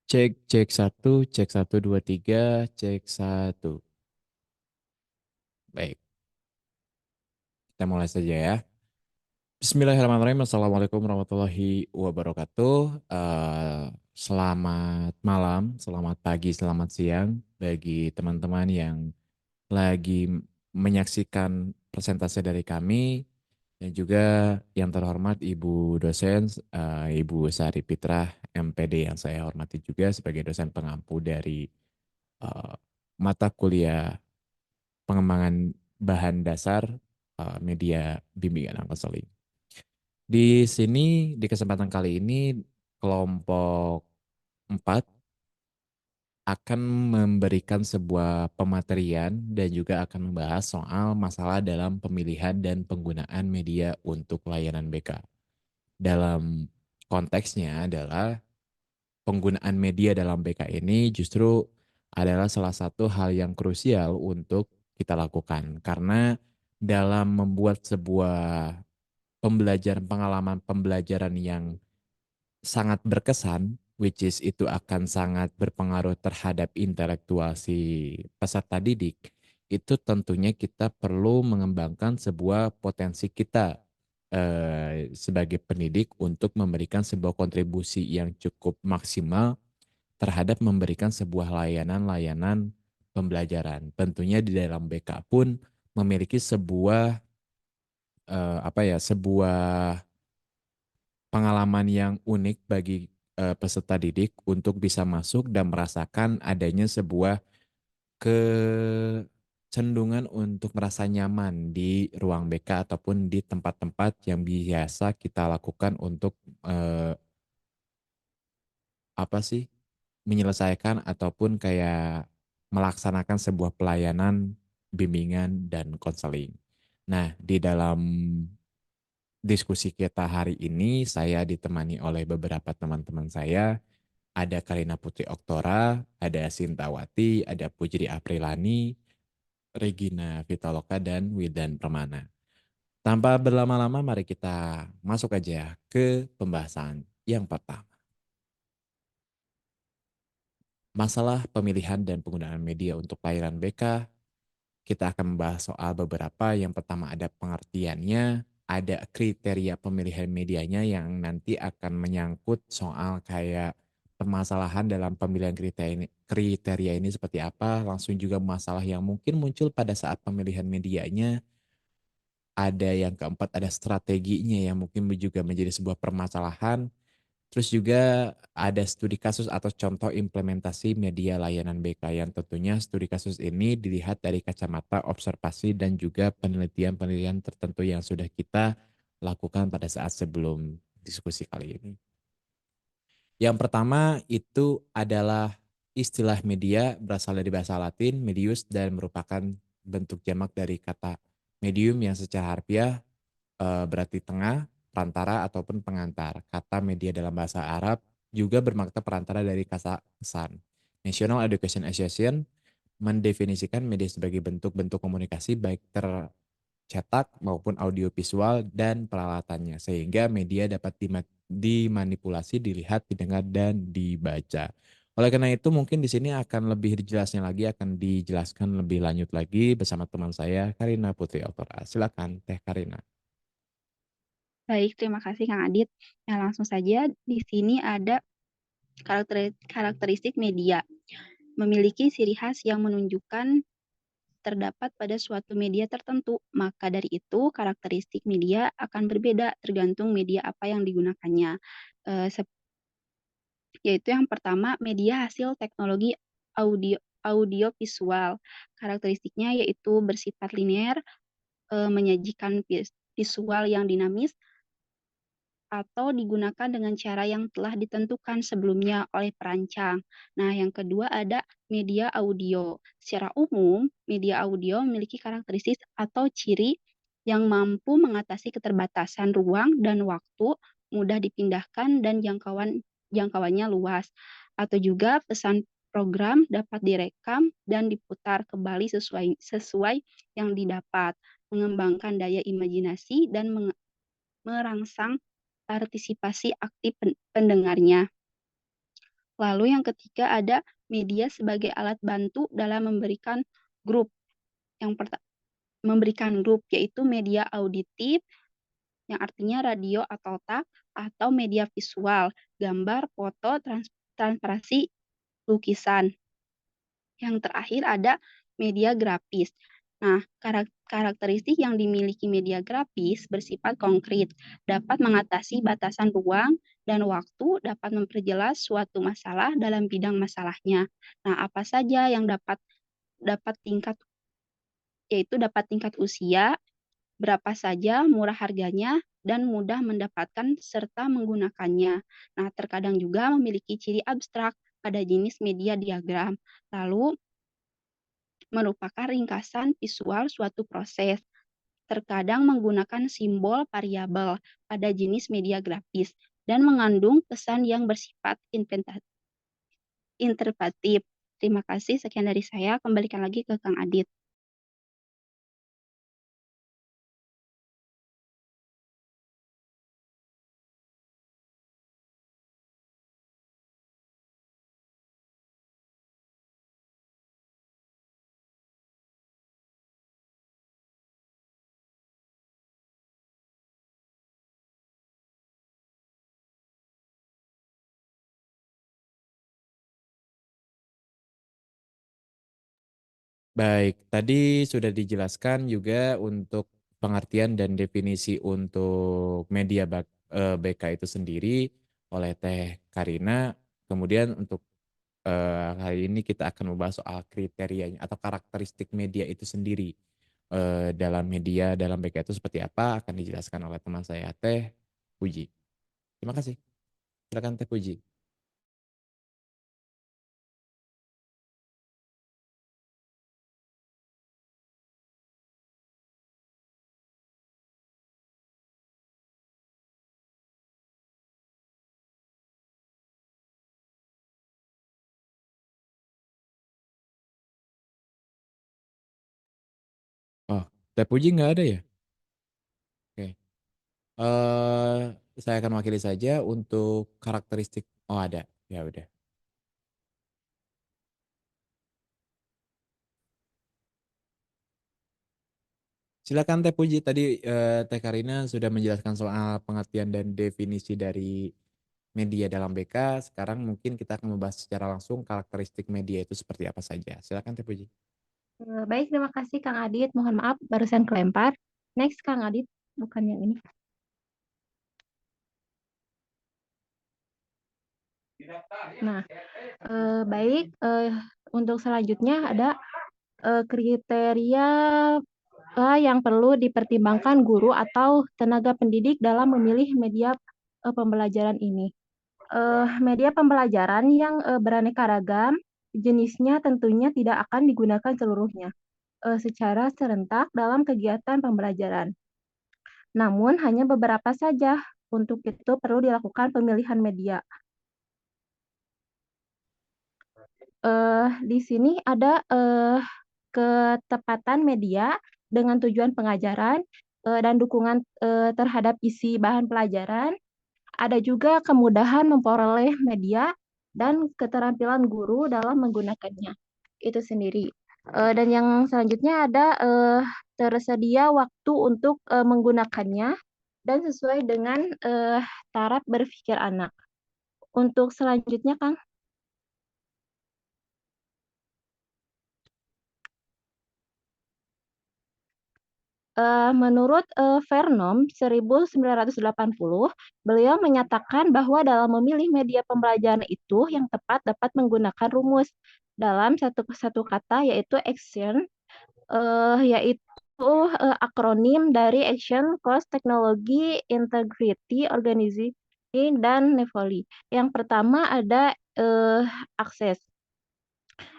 Cek satu, dua, tiga, cek satu. Baik, kita mulai saja ya. Bismillahirrahmanirrahim. Assalamualaikum warahmatullahi wabarakatuh. Selamat malam, selamat pagi, selamat siang bagi teman-teman yang lagi menyaksikan presentasi dari kami dan juga yang terhormat Ibu dosen, Ibu Sari Fitrah, MPD yang saya hormati juga sebagai dosen pengampu dari eh, mata kuliah pengembangan bahan dasar media bimbingan dan konseling. Di sini di kesempatan kali ini kelompok 4 akan memberikan sebuah pematerian dan juga akan membahas soal masalah dalam pemilihan dan penggunaan media untuk layanan BK. Dalam konteksnya adalah penggunaan media dalam BK ini justru adalah salah satu hal yang krusial untuk kita lakukan karena dalam membuat sebuah pembelajaran pengalaman pembelajaran yang sangat berkesan, which is itu akan sangat berpengaruh terhadap intelektual si peserta didik, itu tentunya kita perlu mengembangkan sebuah potensi kita sebagai pendidik untuk memberikan sebuah kontribusi yang cukup maksimal terhadap memberikan sebuah layanan-layanan pembelajaran. Tentunya di dalam BK pun memiliki sebuah sebuah pengalaman yang unik bagi peserta didik untuk bisa masuk dan merasakan adanya sebuah kecenderungan untuk merasa nyaman di ruang BK ataupun di tempat-tempat yang biasa kita lakukan untuk eh, apa sih menyelesaikan ataupun kayak melaksanakan sebuah pelayanan bimbingan dan konseling. Nah, di dalam diskusi kita hari ini saya ditemani oleh beberapa teman-teman saya. Ada Karina Putri Oktora, ada Sintawati, ada Pujri Aprilani, Regina Vitaloka, dan Wildan Permana. Tanpa berlama-lama, mari kita masuk aja ke pembahasan yang pertama. Masalah pemilihan dan penggunaan media untuk layanan BK, kita akan membahas soal beberapa. Yang pertama ada pengertiannya, ada kriteria pemilihan medianya yang nanti akan menyangkut soal kayak permasalahan dalam pemilihan kriteria ini seperti apa, langsung juga masalah yang mungkin muncul pada saat pemilihan medianya. Ada yang keempat ada strateginya yang mungkin juga menjadi sebuah permasalahan. Terus juga ada studi kasus atau contoh implementasi media layanan BK yang tentunya studi kasus ini dilihat dari kacamata observasi dan juga penelitian-penelitian tertentu yang sudah kita lakukan pada saat sebelum diskusi kali ini. Yang pertama itu adalah istilah media berasal dari bahasa Latin medius dan merupakan bentuk jamak dari kata medium yang secara harfiah berarti tengah, perantara ataupun pengantar. Kata media dalam bahasa Arab juga bermakna perantara dari kata pesan. National Education Association mendefinisikan media sebagai bentuk-bentuk komunikasi baik tercetak maupun audiovisual dan peralatannya, sehingga media dapat dimanipulasi, dilihat, didengar, dan dibaca. Oleh karena itu mungkin di sini akan lebih dijelasnya lagi, akan dijelaskan lebih lanjut lagi bersama teman saya Karina Putri Oktora. Silakan Teh Karina. Baik, terima kasih Kang Adit. Nah, langsung saja di sini ada karakteristik media. Memiliki ciri khas yang menunjukkan terdapat pada suatu media tertentu. Maka dari itu, karakteristik media akan berbeda tergantung media apa yang digunakannya. Eh, Yaitu yang pertama, media hasil teknologi audio visual. Karakteristiknya yaitu bersifat linear, menyajikan visual yang dinamis, atau digunakan dengan cara yang telah ditentukan sebelumnya oleh perancang. Nah, yang kedua ada media audio. Secara umum, media audio memiliki karakteristik atau ciri yang mampu mengatasi keterbatasan ruang dan waktu, mudah dipindahkan dan jangkauannya luas. Atau juga pesan program dapat direkam dan diputar kembali sesuai yang didapat, mengembangkan daya imajinasi dan merangsang partisipasi aktif pendengarnya. Lalu yang ketiga ada media sebagai alat bantu dalam memberikan grup. Memberikan grup yaitu media auditif yang artinya radio atau tak, atau media visual, gambar, foto, transparansi, lukisan. Yang terakhir ada media grafis. Nah, karakteristik yang dimiliki media grafis bersifat konkret, dapat mengatasi batasan ruang dan waktu, dapat memperjelas suatu masalah dalam bidang masalahnya. Nah, apa saja yang dapat dapat tingkat yaitu dapat tingkat usia, berapa saja, murah harganya, dan mudah mendapatkan serta menggunakannya. Nah, terkadang juga memiliki ciri abstrak pada jenis media diagram. Lalu, merupakan ringkasan visual suatu proses. Terkadang menggunakan simbol variabel pada jenis media grafis dan mengandung pesan yang bersifat interpretif. Terima kasih, sekian dari saya. Kembalikan lagi ke Kang Adit. Baik, tadi sudah dijelaskan juga untuk pengertian dan definisi untuk BK itu sendiri oleh Teh Karina. Kemudian untuk kali ini kita akan membahas soal kriterianya atau karakteristik media itu sendiri. Dalam media, dalam BK itu seperti apa akan dijelaskan oleh teman saya Teh Puji. Terima kasih. Silakan Teh Puji. Oh, Teh Puji nggak ada ya? Oke. eh saya akan wakili saja untuk karakteristik. Oh ada, ya udah. Silakan Teh Puji. Tadi Teh Karina sudah menjelaskan soal pengertian dan definisi dari media dalam BK. Sekarang mungkin kita akan membahas secara langsung karakteristik media itu seperti apa saja. Silakan Teh Puji. Baik, terima kasih Kang Adit. Mohon maaf, barusan kelempar. Next, Kang Adit, bukan yang ini. Nah, baik. Untuk selanjutnya ada kriteria yang perlu dipertimbangkan guru atau tenaga pendidik dalam memilih media pembelajaran ini. Media pembelajaran yang beraneka ragam, jenisnya tentunya tidak akan digunakan seluruhnya secara serentak dalam kegiatan pembelajaran. Namun hanya beberapa saja. Untuk itu perlu dilakukan pemilihan media. Di sini ada ketepatan media dengan tujuan pengajaran dan dukungan terhadap isi bahan pelajaran. Ada juga kemudahan memperoleh media dan keterampilan guru dalam menggunakannya. Itu sendiri. Dan yang selanjutnya ada tersedia waktu untuk menggunakannya dan sesuai dengan taraf berpikir anak. Untuk selanjutnya, Kang. Menurut Vernom 1980, beliau menyatakan bahwa dalam memilih media pembelajaran itu yang tepat dapat menggunakan rumus dalam satu kata yaitu action, yaitu akronim dari Action, Cost, Technology, Integrity, Organizing, dan Nevoli. Yang pertama ada akses.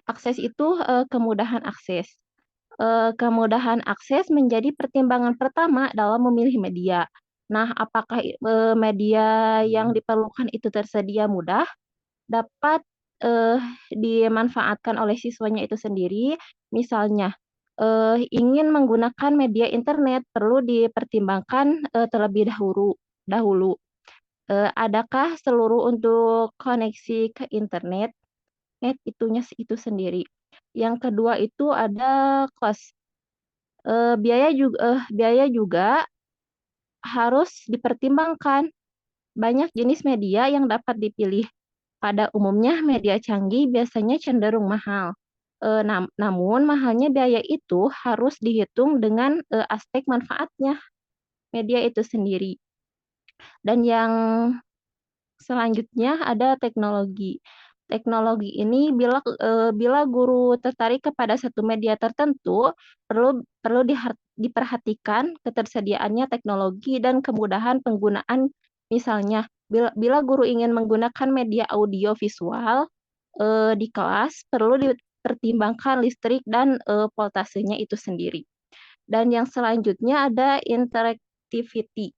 Akses itu kemudahan akses. Kemudahan akses menjadi pertimbangan pertama dalam memilih media. Nah, apakah media yang diperlukan itu tersedia mudah, dapat dimanfaatkan oleh siswanya itu sendiri? Misalnya, ingin menggunakan media internet perlu dipertimbangkan terlebih dahulu. adakah seluruh untuk koneksi ke internet? Itu sendiri. Yang kedua itu ada cost. Biaya juga harus dipertimbangkan. Banyak jenis media yang dapat dipilih. Pada umumnya media canggih biasanya cenderung mahal. Namun mahalnya biaya itu harus dihitung dengan aspek manfaatnya media itu sendiri. Dan yang selanjutnya ada teknologi. Teknologi ini bila guru tertarik kepada satu media tertentu, perlu diperhatikan ketersediaannya teknologi dan kemudahan penggunaan. Misalnya, bila guru ingin menggunakan media audio visual di kelas, perlu dipertimbangkan listrik dan voltasenya itu sendiri. Dan yang selanjutnya ada interactivity.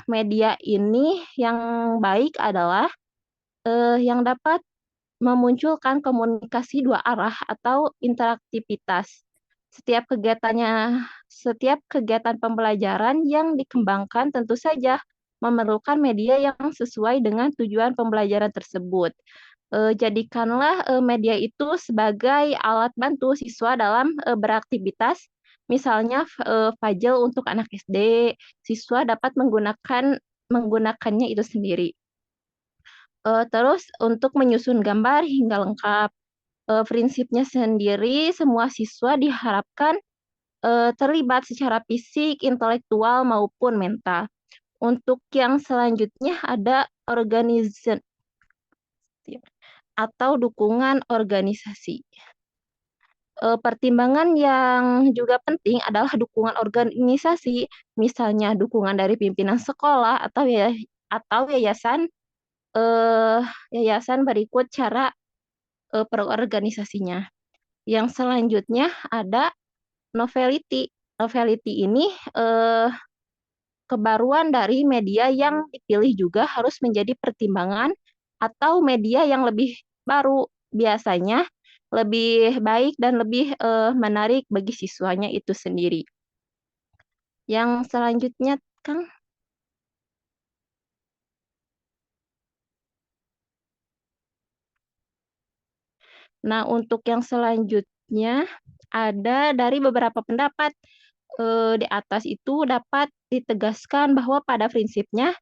Media ini yang baik adalah yang dapat memunculkan komunikasi dua arah atau interaktivitas. Setiap kegiatan pembelajaran yang dikembangkan tentu saja memerlukan media yang sesuai dengan tujuan pembelajaran tersebut. Jadikanlah media itu sebagai alat bantu siswa dalam beraktivitas. Misalnya puzzle untuk anak SD, siswa dapat menggunakannya itu sendiri. Terus untuk menyusun gambar hingga lengkap, prinsipnya sendiri semua siswa diharapkan terlibat secara fisik, intelektual maupun mental. Untuk yang selanjutnya ada organisasi atau dukungan organisasi. Pertimbangan yang juga penting adalah dukungan organisasi, misalnya dukungan dari pimpinan sekolah atau yayasan berikut cara perorganisasinya. Yang selanjutnya ada novelty. Novelty ini kebaruan dari media yang dipilih juga harus menjadi pertimbangan atau media yang lebih baru biasanya lebih baik dan lebih menarik bagi siswanya itu sendiri. Yang selanjutnya, Kang. Nah, untuk yang selanjutnya ada dari beberapa pendapat di atas itu dapat ditegaskan bahwa pada prinsipnya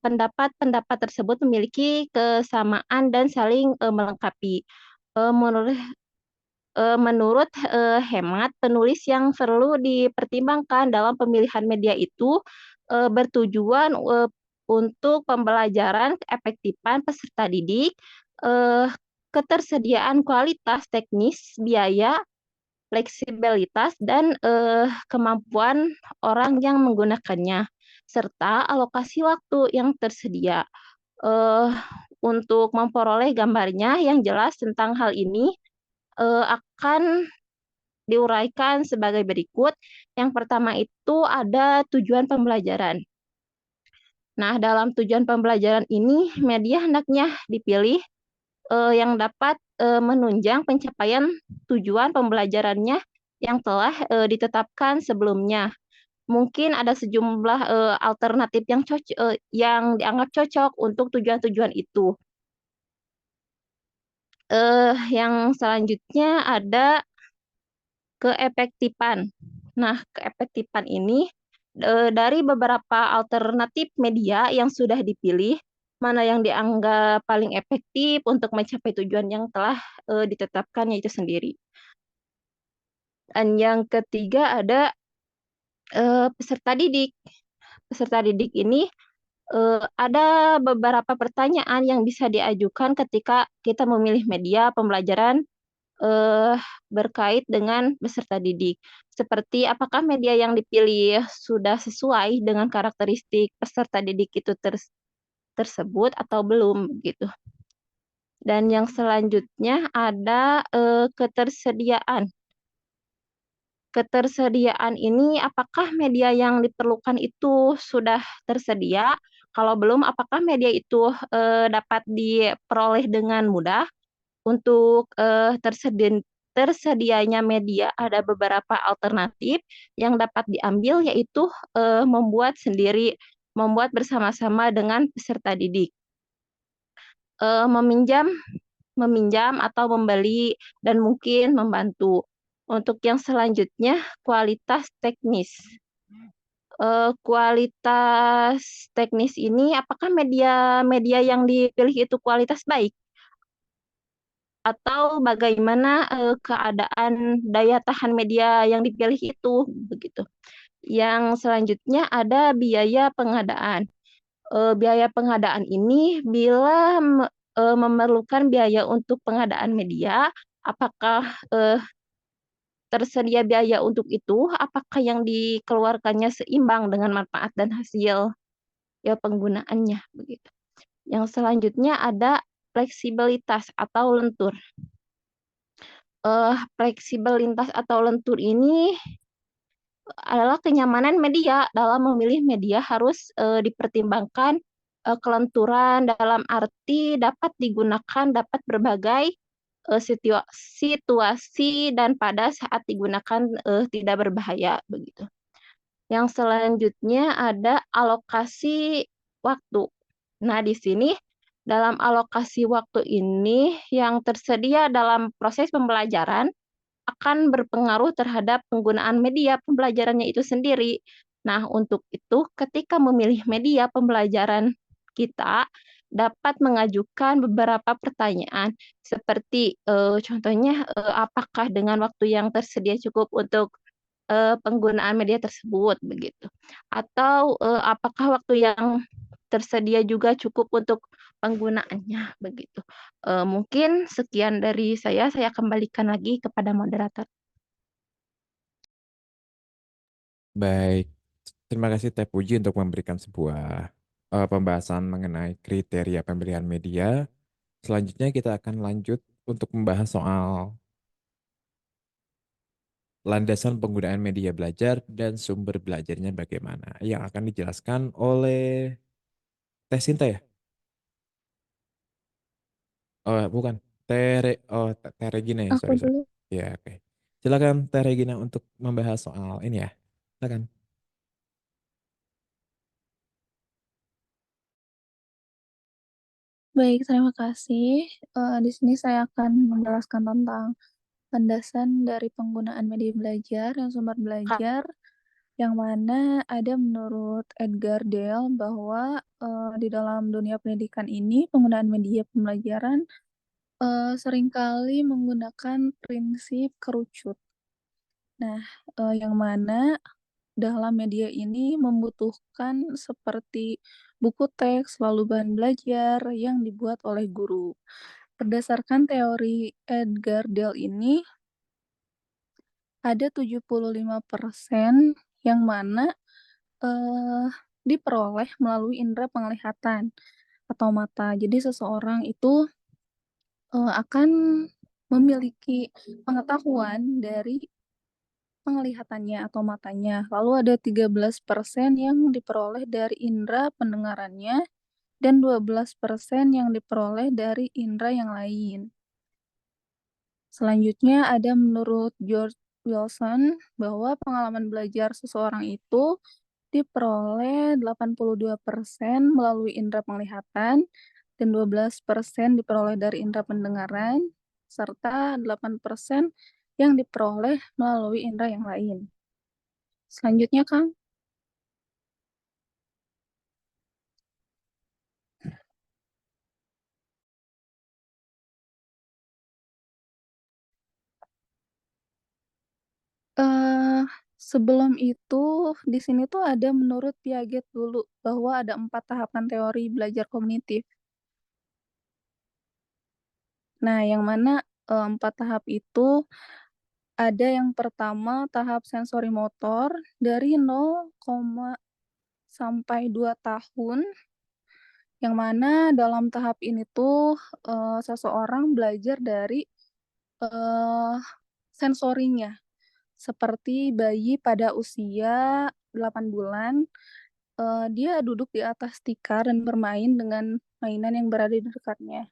pendapat-pendapat tersebut memiliki kesamaan dan saling melengkapi. Menurut hemat penulis yang perlu dipertimbangkan dalam pemilihan media itu bertujuan untuk pembelajaran keefektifan peserta didik, ketersediaan kualitas teknis, biaya, fleksibilitas, dan kemampuan orang yang menggunakannya, serta alokasi waktu yang tersedia. Untuk memperoleh gambarnya yang jelas tentang hal ini, akan diuraikan sebagai berikut. Yang pertama itu ada tujuan pembelajaran. Nah, dalam tujuan pembelajaran ini, media hendaknya dipilih yang dapat menunjang pencapaian tujuan pembelajarannya yang telah ditetapkan sebelumnya. Mungkin ada sejumlah alternatif yang dianggap cocok untuk tujuan-tujuan itu. Yang selanjutnya ada keefektifan. Nah, keefektifan ini dari beberapa alternatif media yang sudah dipilih, mana yang dianggap paling efektif untuk mencapai tujuan yang telah ditetapkannya itu sendiri. Dan yang ketiga ada peserta didik. Peserta didik ini ada beberapa pertanyaan yang bisa diajukan ketika kita memilih media pembelajaran berkait dengan peserta didik. Seperti apakah media yang dipilih sudah sesuai dengan karakteristik peserta didik itu tersebut atau belum gitu. Dan yang selanjutnya ada ketersediaan. Ketersediaan ini apakah media yang diperlukan itu sudah tersedia? Kalau belum, apakah media itu dapat diperoleh dengan mudah? Untuk tersedianya media ada beberapa alternatif yang dapat diambil, yaitu membuat sendiri membuat bersama-sama dengan peserta didik. Meminjam meminjam atau membeli, dan mungkin membantu. Untuk yang selanjutnya, kualitas teknis. Kualitas teknis ini apakah media yang dipilih itu kualitas baik? Atau bagaimana keadaan daya tahan media yang dipilih itu, begitu. Yang selanjutnya ada biaya pengadaan. Biaya pengadaan ini bila memerlukan biaya untuk pengadaan media, apakah tersedia biaya untuk itu? Apakah yang dikeluarkannya seimbang dengan manfaat dan hasil ya penggunaannya begitu. Yang selanjutnya ada fleksibilitas atau lentur. Fleksibilitas atau lentur ini adalah kenyamanan media. Dalam memilih media harus dipertimbangkan kelenturan dalam arti dapat digunakan dapat berbagai situasi dan pada saat digunakan tidak berbahaya begitu. Yang selanjutnya ada alokasi waktu. Nah, di sini dalam alokasi waktu ini yang tersedia dalam proses pembelajaran akan berpengaruh terhadap penggunaan media pembelajarannya itu sendiri. Nah, untuk itu ketika memilih media pembelajaran kita dapat mengajukan beberapa pertanyaan seperti contohnya apakah dengan waktu yang tersedia cukup untuk penggunaan media tersebut begitu. Atau apakah waktu yang tersedia juga cukup untuk penggunaannya begitu. Mungkin sekian dari saya kembalikan lagi kepada moderator. Baik, terima kasih Teh Puji untuk memberikan sebuah pembahasan mengenai kriteria pemilihan media. Selanjutnya kita akan lanjut untuk membahas soal landasan penggunaan media belajar dan sumber belajarnya bagaimana, yang akan dijelaskan oleh Teh Sinta ya? Oh, bukan. Teh Regina ya, Aku sorry, sorry. dulu. Ya, oke. Silakan Teh Regina untuk membahas soal ini ya. Silakan. Baik, terima kasih. Di sini saya akan menjelaskan tentang landasan dari penggunaan media belajar dan sumber belajar, yang mana ada menurut Edgar Dale bahwa di dalam dunia pendidikan ini penggunaan media pembelajaran seringkali menggunakan prinsip kerucut. Nah, yang mana dalam media ini membutuhkan seperti buku teks, lalu bahan belajar yang dibuat oleh guru. Berdasarkan teori Edgar Dale ini, ada 75% yang mana diperoleh melalui indera penglihatan atau mata. Jadi seseorang itu akan memiliki pengetahuan dari penglihatannya atau matanya. Lalu ada 13% yang diperoleh dari indera pendengarannya dan 12% yang diperoleh dari indera yang lain. Selanjutnya ada menurut George Wilson bahwa pengalaman belajar seseorang itu diperoleh 82% melalui indera penglihatan dan 12% diperoleh dari indera pendengaran serta 8% yang diperoleh melalui indera yang lain. Selanjutnya, Kang. Sebelum itu, di sini tuh ada menurut Piaget dulu, bahwa ada 4 tahapan teori belajar kognitif. Nah, yang mana 4 tahap itu ada yang pertama tahap sensori motor dari 0, sampai 2 tahun, yang mana dalam tahap ini tuh seseorang belajar dari sensorinya. Seperti bayi pada usia 8 bulan, dia duduk di atas tikar dan bermain dengan mainan yang berada di dekatnya.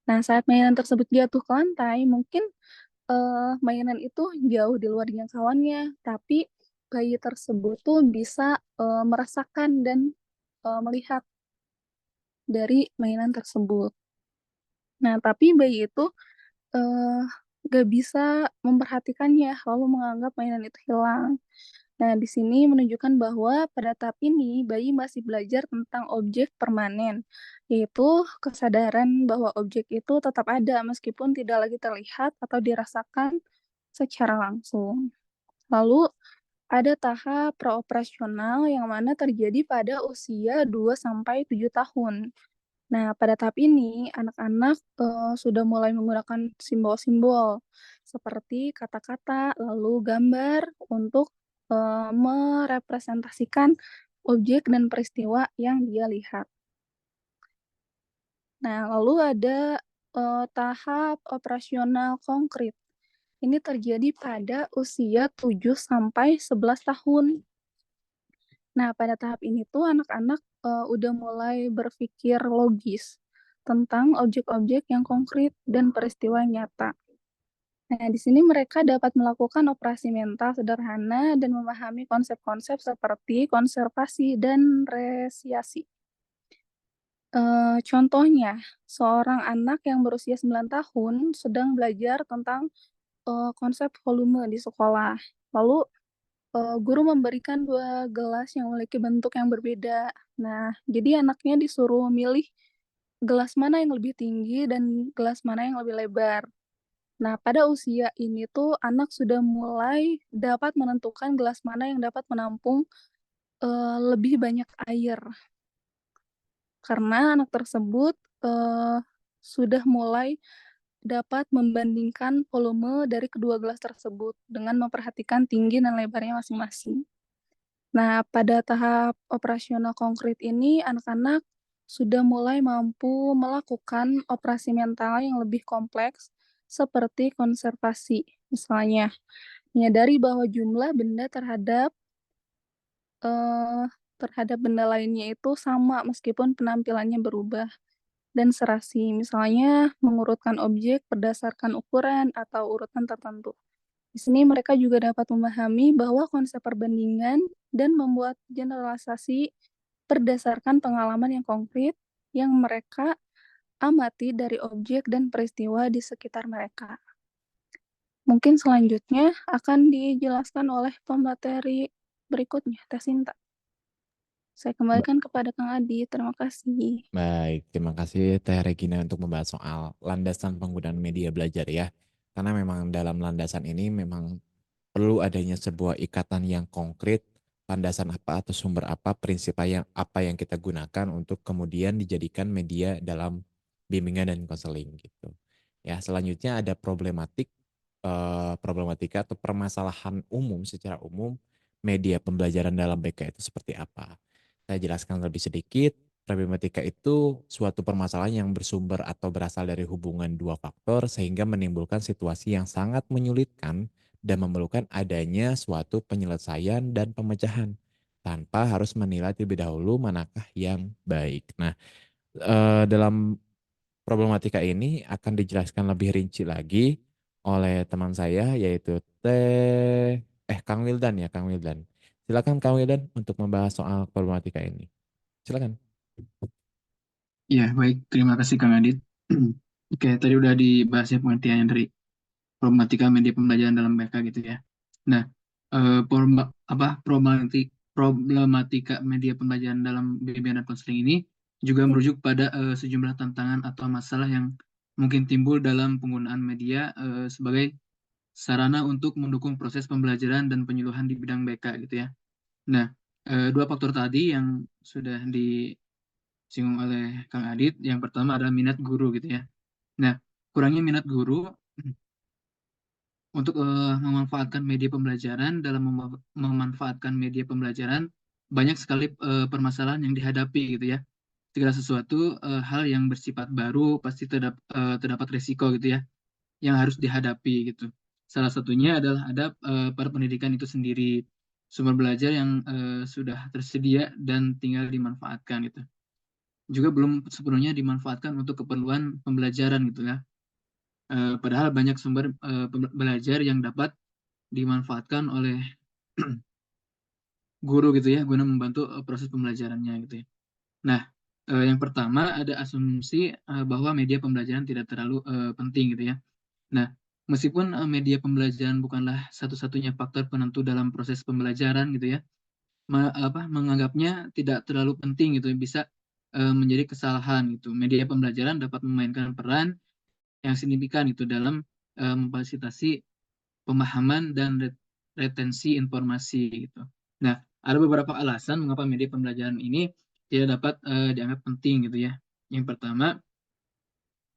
Nah, saat mainan tersebut jatuh ke lantai, mungkin mainan itu jauh di luar jangkauannya, tapi bayi tersebut tuh bisa merasakan dan melihat dari mainan tersebut. Nah, tapi bayi itu eh, gak bisa memperhatikannya, lalu menganggap mainan itu hilang. Nah, di sini menunjukkan bahwa pada tahap ini bayi masih belajar tentang objek permanen, yaitu kesadaran bahwa objek itu tetap ada meskipun tidak lagi terlihat atau dirasakan secara langsung. Lalu ada tahap praoperasional yang mana terjadi pada usia 2 sampai 7 tahun. Nah, pada tahap ini anak-anak sudah mulai menggunakan simbol-simbol seperti kata-kata, lalu gambar untuk merepresentasikan objek dan peristiwa yang dia lihat. Nah, lalu ada tahap operasional konkret. Ini terjadi pada usia 7 sampai 11 tahun. Nah, pada tahap ini tuh anak-anak udah mulai berpikir logis tentang objek-objek yang konkret dan peristiwa nyata. Nah, di sini mereka dapat melakukan operasi mental sederhana dan memahami konsep-konsep seperti konservasi dan resiasi. Contohnya, seorang anak yang berusia 9 tahun sedang belajar tentang konsep volume di sekolah. Lalu guru memberikan 2 gelas yang memiliki bentuk yang berbeda. Nah, jadi anaknya disuruh milih gelas mana yang lebih tinggi dan gelas mana yang lebih lebar. Nah, pada usia ini tuh anak sudah mulai dapat menentukan gelas mana yang dapat menampung lebih banyak air. Karena anak tersebut sudah mulai dapat membandingkan volume dari kedua gelas tersebut dengan memperhatikan tinggi dan lebarnya masing-masing. Nah, pada tahap operasional konkret ini, anak-anak sudah mulai mampu melakukan operasi mental yang lebih kompleks, seperti konservasi. Misalnya, menyadari bahwa jumlah benda terhadap benda lainnya itu sama meskipun penampilannya berubah. Dan serasi, misalnya mengurutkan objek berdasarkan ukuran atau urutan tertentu. Di sini mereka juga dapat memahami bahwa konsep perbandingan dan membuat generalisasi berdasarkan pengalaman yang konkret yang mereka amati dari objek dan peristiwa di sekitar mereka. Mungkin selanjutnya akan dijelaskan oleh pemateri berikutnya, Teh Sinta. Saya kembalikan kepada Kang Adi. Terima kasih. Baik, terima kasih Teh Regina untuk membahas soal landasan penggunaan media belajar ya. Karena memang dalam landasan ini memang perlu adanya sebuah ikatan yang konkret, landasan apa atau sumber apa, prinsip apa yang kita gunakan untuk kemudian dijadikan media dalam bimbingan dan konseling gitu. Ya, selanjutnya ada problematika atau permasalahan umum secara umum media pembelajaran dalam BK itu seperti apa. Saya jelaskan lebih sedikit. Problematika itu suatu permasalahan yang bersumber atau berasal dari hubungan dua faktor sehingga menimbulkan situasi yang sangat menyulitkan dan memerlukan adanya suatu penyelesaian dan pemecahan tanpa harus menilai terlebih dahulu manakah yang baik. Nah, dalam problematika ini akan dijelaskan lebih rinci lagi oleh teman saya yaitu Kang Wildan ya, Kang Wildan. Silakan Kang Wildan untuk membahas soal problematika ini. Silakan. Ya, baik. Terima kasih Kang Adit. Oke, tadi udah dibahas ya pengertiannya dari problematika media pembelajaran dalam BK gitu ya. Nah, problematika media pembelajaran dalam bimbingan dan konseling ini juga merujuk pada sejumlah tantangan atau masalah yang mungkin timbul dalam penggunaan media sebagai sarana untuk mendukung proses pembelajaran dan penyuluhan di bidang BK gitu ya. Nah, dua faktor tadi yang sudah disinggung oleh Kang Adit, yang pertama adalah minat guru gitu ya. Nah, kurangnya minat guru untuk memanfaatkan media pembelajaran, dalam memanfaatkan media pembelajaran banyak sekali permasalahan yang dihadapi gitu ya. Segala sesuatu hal yang bersifat baru pasti terdapat resiko gitu ya yang harus dihadapi gitu. Salah satunya adalah ada pada pendidikan itu sendiri, sumber belajar yang sudah tersedia dan tinggal dimanfaatkan gitu. Juga belum sepenuhnya dimanfaatkan untuk keperluan pembelajaran gitu ya. Padahal banyak sumber belajar yang dapat dimanfaatkan oleh guru gitu ya, guna membantu proses pembelajarannya gitu ya. Nah, yang pertama ada asumsi bahwa media pembelajaran tidak terlalu penting gitu ya. Nah, meskipun media pembelajaran bukanlah satu-satunya faktor penentu dalam proses pembelajaran gitu ya, menganggapnya tidak terlalu penting gitu, bisa menjadi kesalahan gitu. Media pembelajaran dapat memainkan peran yang signifikan itu dalam memfasilitasi pemahaman dan retensi informasi gitu. Nah, ada beberapa alasan mengapa media pembelajaran ini tidak dapat dianggap penting gitu ya. Yang pertama,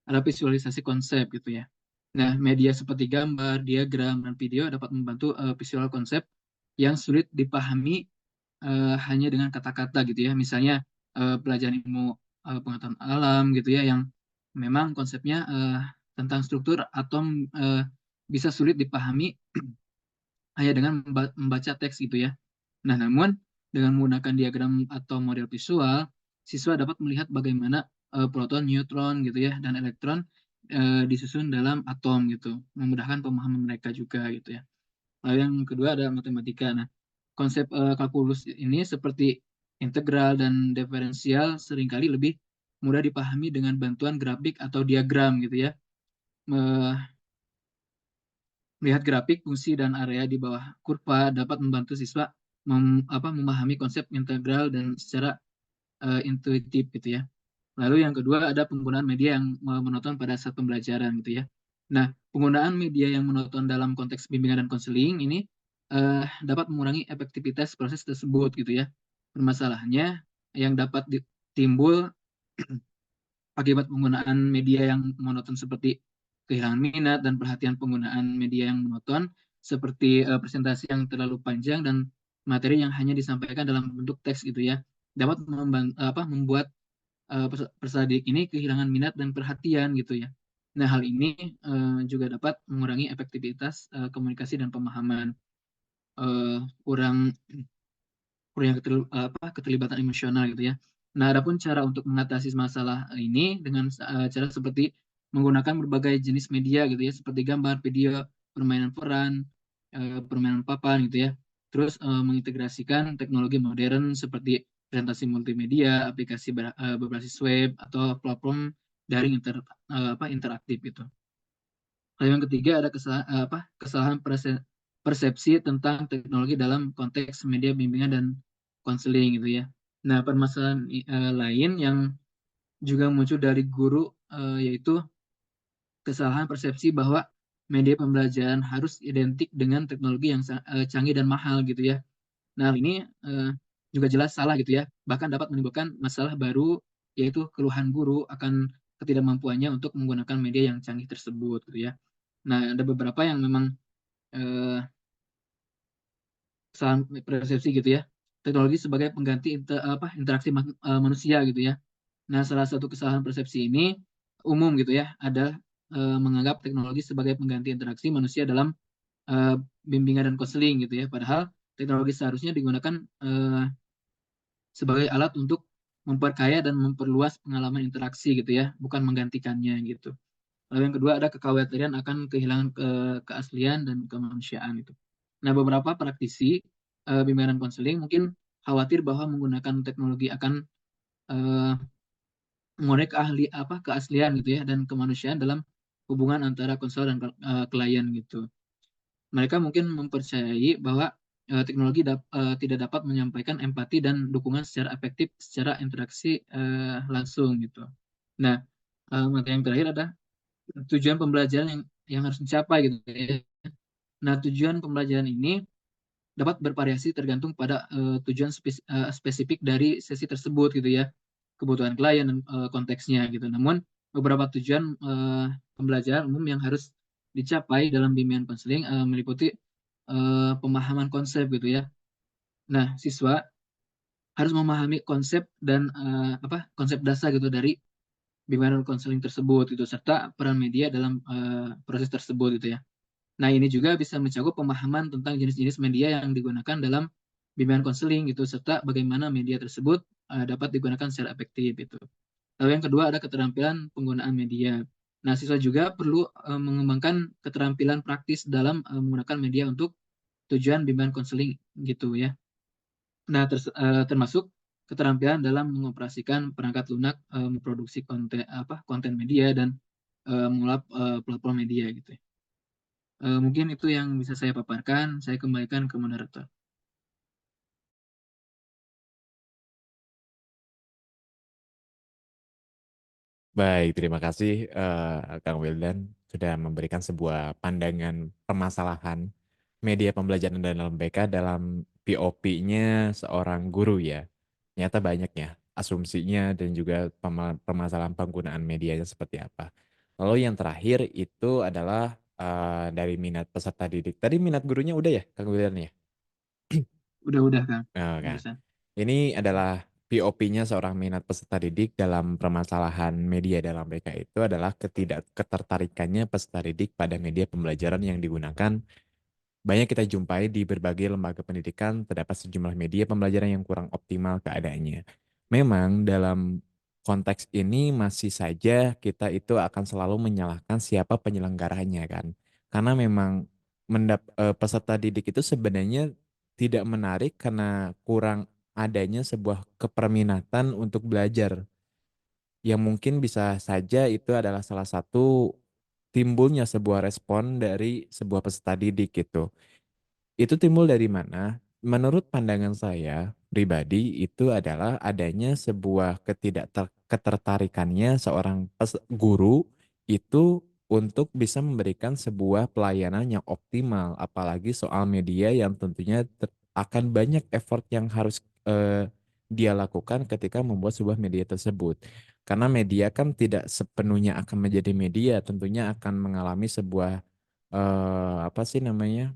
ada visualisasi konsep gitu ya. Nah, media seperti gambar, diagram, dan video dapat membantu visual konsep yang sulit dipahami hanya dengan kata-kata gitu ya. Misalnya pelajaran ilmu pengetahuan alam gitu ya, yang memang konsepnya tentang struktur atom bisa sulit dipahami hanya dengan membaca teks gitu ya. Nah, namun dengan menggunakan diagram atau model visual, siswa dapat melihat bagaimana proton, neutron gitu ya, dan elektron disusun dalam atom gitu, memudahkan pemahaman mereka juga gitu ya. Lalu yang kedua ada matematika. Nah, konsep kalkulus ini seperti integral dan diferensial seringkali lebih mudah dipahami dengan bantuan grafik atau diagram gitu ya. Melihat grafik, fungsi, dan area di bawah kurva dapat membantu siswa memahami konsep integral dan secara intuitif gitu ya. Lalu yang kedua ada penggunaan media yang monoton pada saat pembelajaran gitu ya. Nah, penggunaan media yang monoton dalam konteks bimbingan dan konseling ini dapat mengurangi efektivitas proses tersebut gitu ya. Permasalahannya yang dapat timbul akibat penggunaan media yang monoton seperti kehilangan minat dan perhatian penggunaan media yang monoton seperti presentasi yang terlalu panjang dan materi yang hanya disampaikan dalam bentuk teks gitu ya dapat membuat peserta didik ini kehilangan minat dan perhatian gitu ya. Nah, hal ini juga dapat mengurangi efektivitas komunikasi dan pemahaman kurang kurang keterlibatan emosional gitu ya. Nah, adapun cara untuk mengatasi masalah ini dengan cara seperti menggunakan berbagai jenis media gitu ya, seperti gambar, video, permainan peran, permainan papan gitu ya. Terus mengintegrasikan teknologi modern seperti presentasi multimedia, aplikasi berbasis web atau platform daring interaktif gitu. Lalu yang ketiga ada kesalahan persepsi tentang teknologi dalam konteks media bimbingan dan konseling gitu ya. Nah, permasalahan lain yang juga muncul dari guru yaitu kesalahan persepsi bahwa media pembelajaran harus identik dengan teknologi yang canggih dan mahal gitu ya. Nah, ini juga jelas salah gitu ya. Bahkan dapat menimbulkan masalah baru yaitu keluhan guru akan ketidakmampuannya untuk menggunakan media yang canggih tersebut gitu ya. Nah, ada beberapa yang memang kesalahan persepsi gitu ya. Teknologi sebagai pengganti interaksi manusia gitu ya. Nah, salah satu kesalahan persepsi ini umum gitu ya, ada menganggap teknologi sebagai pengganti interaksi manusia dalam bimbingan dan konseling gitu ya. Padahal teknologi seharusnya digunakan sebagai alat untuk memperkaya dan memperluas pengalaman interaksi gitu ya, bukan menggantikannya gitu. Lalu yang kedua ada kekhawatiran akan kehilangan keaslian dan kemanusiaan itu. Nah, beberapa praktisi bimbingan konseling mungkin khawatir bahwa menggunakan teknologi akan uh, mengurangi keaslian gitu ya dan kemanusiaan dalam hubungan antara konselor dan klien gitu. Mereka mungkin mempercayai bahwa teknologi tidak dapat menyampaikan empati dan dukungan secara efektif secara interaksi langsung gitu. Nah, materi yang terakhir ada tujuan pembelajaran yang harus dicapai gitu ya. Nah, tujuan pembelajaran ini dapat bervariasi tergantung pada tujuan spesifik dari sesi tersebut gitu ya, kebutuhan klien dan konteksnya gitu. Namun beberapa tujuan pembelajaran umum yang harus dicapai dalam bimbingan konseling meliputi pemahaman konsep gitu ya. Nah, siswa harus memahami konsep dan konsep dasar gitu dari bimbingan konseling tersebut gitu serta peran media dalam proses tersebut gitu ya. Nah, ini juga bisa mencakup pemahaman tentang jenis-jenis media yang digunakan dalam bimbingan konseling gitu serta bagaimana media tersebut dapat digunakan secara efektif gitu. Lalu yang kedua ada keterampilan penggunaan media. Nah, siswa juga perlu mengembangkan keterampilan praktis dalam menggunakan media untuk tujuan bimbingan konseling gitu ya. Nah, termasuk keterampilan dalam mengoperasikan perangkat lunak, memproduksi konten media dan mengolah platform media gitu ya. Mungkin itu yang bisa saya paparkan. Saya kembalikan ke moderator. Baik, terima kasih Kang Wildan sudah memberikan sebuah pandangan permasalahan media pembelajaran dalam BK dalam POP-nya seorang guru ya. Ternyata banyak ya asumsinya dan juga permasalahan penggunaan medianya seperti apa. Lalu yang terakhir itu adalah dari minat peserta didik. Tadi minat gurunya udah ya Kang Wildan ya? Udah Kang. Oh, kan. Barusan. Ini adalah POP-nya seorang minat peserta didik dalam permasalahan media dalam BK itu adalah ketertarikannya peserta didik pada media pembelajaran yang digunakan. Banyak kita jumpai di berbagai lembaga pendidikan terdapat sejumlah media pembelajaran yang kurang optimal keadaannya. Memang dalam konteks ini masih saja kita itu akan selalu menyalahkan siapa penyelenggaranya kan. Karena memang peserta didik itu sebenarnya tidak menarik karena kurang adanya sebuah keperminatan untuk belajar yang mungkin bisa saja itu adalah salah satu timbulnya sebuah respon dari sebuah peserta didik gitu. Itu timbul dari mana? Menurut pandangan saya pribadi itu adalah adanya sebuah ketertarikannya seorang guru itu untuk bisa memberikan sebuah pelayanan yang optimal, apalagi soal media yang tentunya akan banyak effort yang harus dia lakukan ketika membuat sebuah media tersebut. Karena media kan tidak sepenuhnya akan menjadi media, tentunya akan mengalami sebuah apa sih namanya?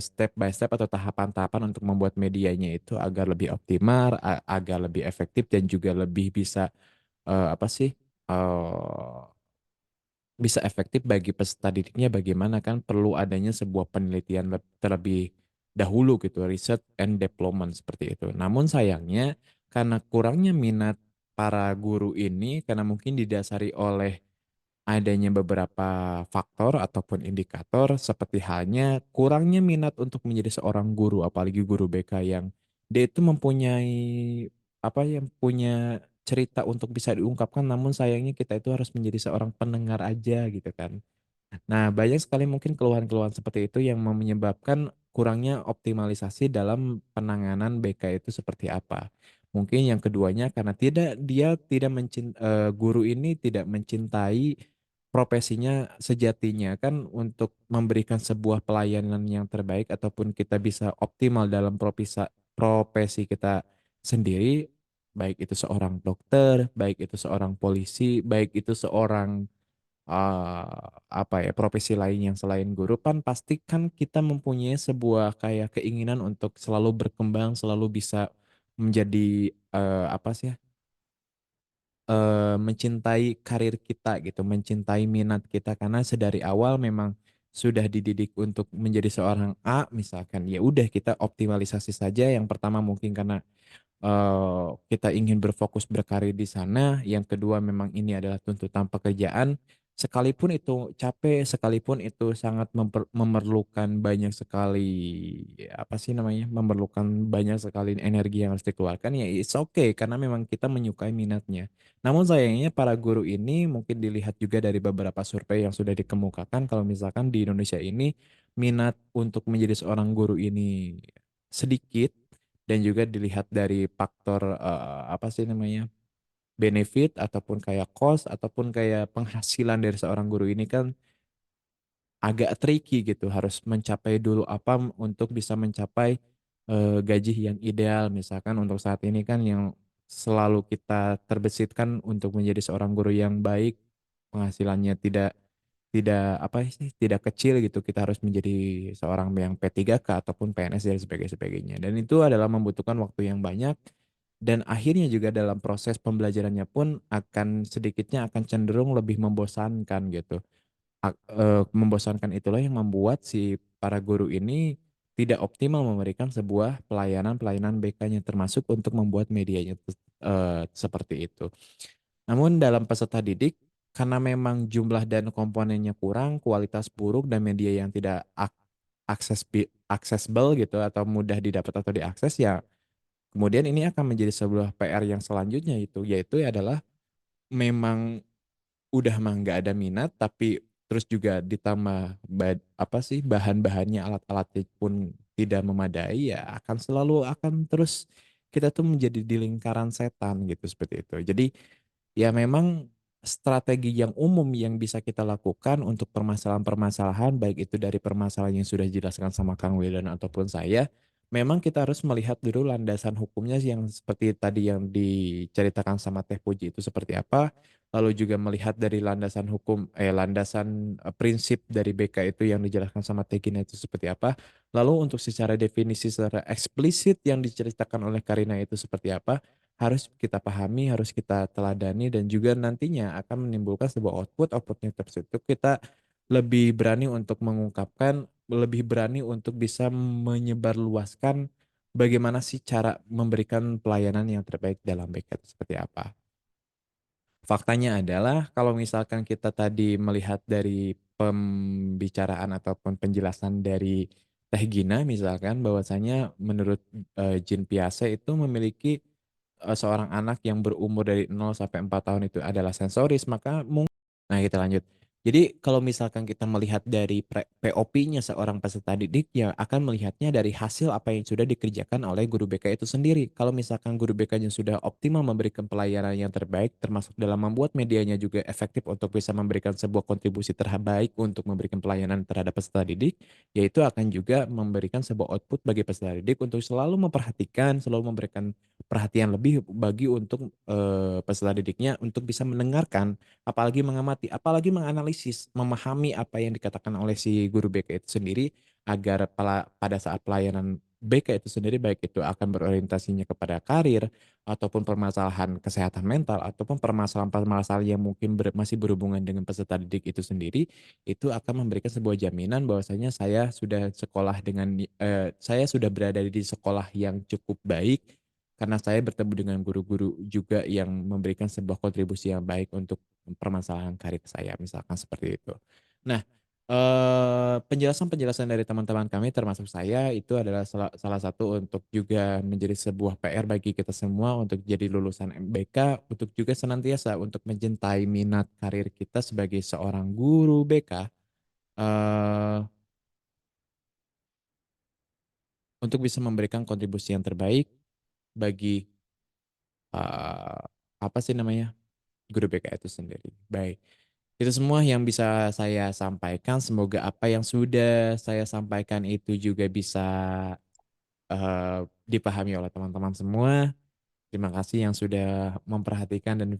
Step by step atau tahapan-tahapan untuk membuat medianya itu agar lebih optimal, agar lebih efektif dan juga lebih bisa apa sih bisa efektif bagi peserta didiknya bagaimana kan perlu adanya sebuah penelitian terlebih dahulu gitu, research and development seperti itu. Namun sayangnya karena kurangnya minat para guru ini karena mungkin didasari oleh adanya beberapa faktor ataupun indikator seperti halnya kurangnya minat untuk menjadi seorang guru, apalagi guru BK yang dia itu mempunyai apa yang punya cerita untuk bisa diungkapkan, namun sayangnya kita itu harus menjadi seorang pendengar aja gitu kan. Nah, banyak sekali mungkin keluhan-keluhan seperti itu yang menyebabkan kurangnya optimalisasi dalam penanganan BK itu seperti apa. Mungkin yang keduanya karena dia tidak guru ini tidak mencintai profesinya sejatinya kan untuk memberikan sebuah pelayanan yang terbaik ataupun kita bisa optimal dalam profesi kita sendiri, baik itu seorang dokter, baik itu seorang polisi, baik itu seorang apa ya, profesi lain yang selain guru kan pasti kan kita mempunyai sebuah kayak keinginan untuk selalu berkembang, selalu bisa menjadi apa sih ya, mencintai karir kita gitu, mencintai minat kita karena sedari awal memang sudah dididik untuk menjadi seorang A misalkan, ya udah kita optimalisasi saja yang pertama mungkin karena kita ingin berfokus berkarir di sana. Yang kedua memang ini adalah tuntutan pekerjaan. Sekalipun itu capek, sekalipun itu sangat memerlukan banyak sekali apa sih namanya, memerlukan banyak sekali energi yang harus dikeluarkan ya it's okay karena memang kita menyukai minatnya. Namun sayangnya para guru ini mungkin dilihat juga dari beberapa survei yang sudah dikemukakan kalau misalkan di Indonesia ini minat untuk menjadi seorang guru ini sedikit dan juga dilihat dari faktor apa sih namanya benefit ataupun kayak cost ataupun kayak penghasilan dari seorang guru ini kan agak tricky gitu harus mencapai dulu apa untuk bisa mencapai gaji yang ideal misalkan untuk saat ini kan yang selalu kita terbesitkan untuk menjadi seorang guru yang baik penghasilannya tidak apa sih tidak kecil gitu kita harus menjadi seorang yang P3K ataupun PNS dan sebagainya dan itu adalah membutuhkan waktu yang banyak dan akhirnya juga dalam proses pembelajarannya pun akan sedikitnya akan cenderung lebih membosankan gitu. Membosankan itulah yang membuat si para guru ini tidak optimal memberikan sebuah pelayanan BK-nya termasuk untuk membuat medianya seperti itu. Namun dalam peserta didik, karena memang jumlah dan komponennya kurang, kualitas buruk dan media yang tidak accessible gitu atau mudah didapat atau diakses ya Kemudian ini akan menjadi sebuah PR yang selanjutnya yaitu adalah memang udah mah nggak ada minat, tapi terus juga ditambah apa sih bahan-bahannya, alat-alatnya pun tidak memadai, ya akan terus kita tuh menjadi di lingkaran setan gitu, seperti itu. Jadi ya memang strategi yang umum yang bisa kita lakukan untuk permasalahan-permasalahan, baik itu dari permasalahan yang sudah dijelaskan sama Kang Wildan ataupun saya, memang kita harus melihat dulu landasan hukumnya yang seperti tadi yang diceritakan sama Teh Puji itu seperti apa, lalu juga melihat dari landasan prinsip dari BK itu yang dijelaskan sama Teh Gina itu seperti apa, lalu untuk secara definisi secara eksplisit yang diceritakan oleh Karina itu seperti apa, harus kita pahami, harus kita teladani, dan juga nantinya akan menimbulkan sebuah outputnya tersebut kita lebih berani untuk mengungkapkan, lebih berani untuk bisa menyebarluaskan bagaimana sih cara memberikan pelayanan yang terbaik dalam BK itu seperti apa. Faktanya adalah kalau misalkan kita tadi melihat dari pembicaraan ataupun penjelasan dari Teh Gina misalkan bahwasanya menurut Jean Piaget itu memiliki seorang anak yang berumur dari 0 sampai 4 tahun itu adalah sensoris, maka nah kita lanjut. Jadi kalau misalkan kita melihat dari POP-nya seorang peserta didik, ya akan melihatnya dari hasil apa yang sudah dikerjakan oleh guru BK itu sendiri. Kalau misalkan guru BK-nya sudah optimal memberikan pelayanan yang terbaik, termasuk dalam membuat medianya juga efektif untuk bisa memberikan sebuah kontribusi terbaik untuk memberikan pelayanan terhadap peserta didik, yaitu akan juga memberikan sebuah output bagi peserta didik untuk selalu memperhatikan, selalu memberikan perhatian lebih bagi untuk peserta didiknya untuk bisa mendengarkan, apalagi mengamati, apalagi menganalisis, memahami apa yang dikatakan oleh si guru BK itu sendiri, agar pada saat pelayanan BK itu sendiri, baik itu akan berorientasinya kepada karir, ataupun permasalahan kesehatan mental, ataupun permasalahan-permasalahan yang mungkin masih berhubungan dengan peserta didik itu sendiri, itu akan memberikan sebuah jaminan bahwasanya saya sudah berada di sekolah yang cukup baik, karena saya bertemu dengan guru-guru juga yang memberikan sebuah kontribusi yang baik untuk permasalahan karir saya, misalkan seperti itu. Nah, penjelasan-penjelasan dari teman-teman kami termasuk saya itu adalah salah satu untuk juga menjadi sebuah PR bagi kita semua untuk jadi lulusan MBK, untuk juga senantiasa untuk mencintai minat karir kita sebagai seorang guru BK, eh, untuk bisa memberikan kontribusi yang terbaik bagi eh, apa sih namanya, guru BK itu sendiri. Baik, itu semua yang bisa saya sampaikan. Semoga apa yang sudah saya sampaikan itu juga bisa dipahami oleh teman-teman semua. Terima kasih yang sudah memperhatikan dan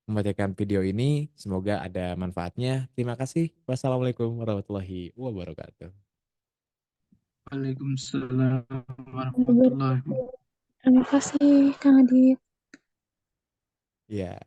membacakan video ini. Semoga ada manfaatnya. Terima kasih. Wassalamualaikum warahmatullahi wabarakatuh. Waalaikumsalam warahmatullahi wabarakatuh. Terima kasih, Kang Adit. Ya.